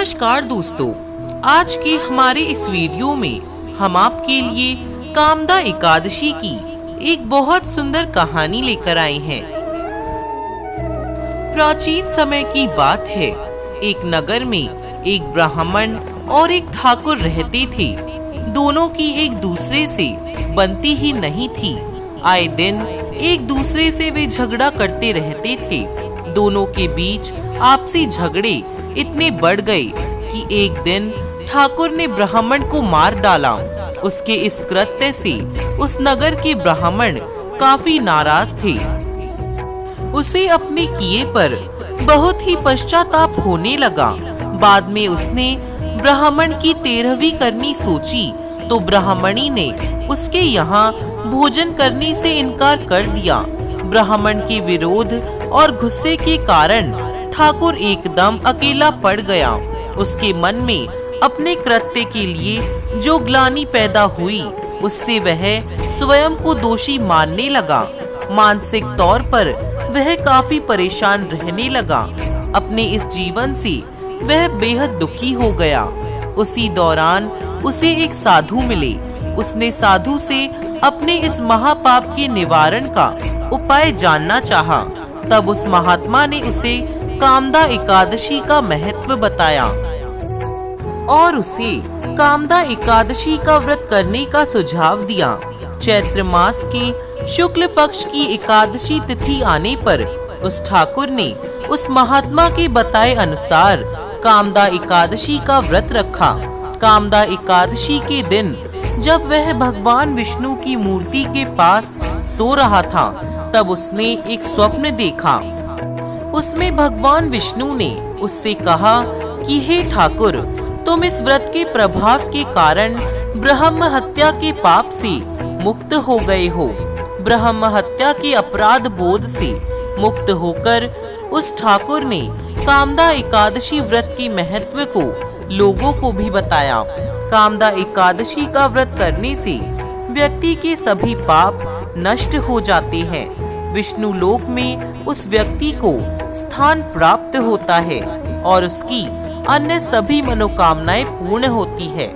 नमस्कार दोस्तों, आज के हमारे इस वीडियो में हम आपके लिए कामदा एकादशी की एक बहुत सुंदर कहानी लेकर आए हैं। प्राचीन समय की बात है। एक नगर में एक ब्राह्मण और एक ठाकुर रहते थे। दोनों की एक दूसरे से बनती ही नहीं थी। आए दिन एक दूसरे से वे झगड़ा करते रहते थे। दोनों के बीच आपसी झगड़े इतने बढ़ गए कि एक दिन ठाकुर ने ब्राह्मण को मार डाला। उसके इस कृत्य से उस नगर के ब्राह्मण काफी नाराज थे। उसे अपने किए पर बहुत ही पश्चाताप होने लगा। बाद में उसने ब्राह्मण की 13वीं करनी सोची तो ब्राह्मणी ने उसके यहाँ भोजन करने से इनकार कर दिया। ब्राह्मण के विरोध और गुस्से के कारण ठाकुर एकदम अकेला पड़ गया। उसके मन में अपने कृत्य के लिए जो ग्लानि पैदा हुई, उससे वह स्वयं को दोषी मानने लगा। मानसिक तौर पर वह काफी परेशान रहने लगा। अपने इस जीवन से वह बेहद दुखी हो गया। उसी दौरान उसे एक साधु मिले। उसने साधु से अपने इस महापाप के निवारण का उपाय जानना चाहा। तब उस महात्मा ने उसे कामदा एकादशी का महत्व बताया और उसे कामदा एकादशी का व्रत करने का सुझाव दिया। चैत्र मास के शुक्ल पक्ष की एकादशी तिथि आने पर उस ठाकुर ने उस महात्मा के बताए अनुसार कामदा एकादशी का व्रत रखा। कामदा एकादशी के दिन जब वह भगवान विष्णु की मूर्ति के पास सो रहा था, तब उसने एक स्वप्न देखा। उसमें भगवान विष्णु ने उससे कहा कि हे ठाकुर, तुम इस व्रत के प्रभाव के कारण ब्रह्म हत्या के पाप से मुक्त हो गए हो। ब्रह्म हत्या के अपराध बोध से मुक्त होकर उस ठाकुर ने कामदा एकादशी व्रत के महत्व को लोगों को भी बताया। कामदा एकादशी का व्रत करने से व्यक्ति के सभी पाप नष्ट हो जाते हैं। विष्णु लोक में उस व्यक्ति को स्थान प्राप्त होता है और उसकी अन्य सभी मनोकामनाएं पूर्ण होती है।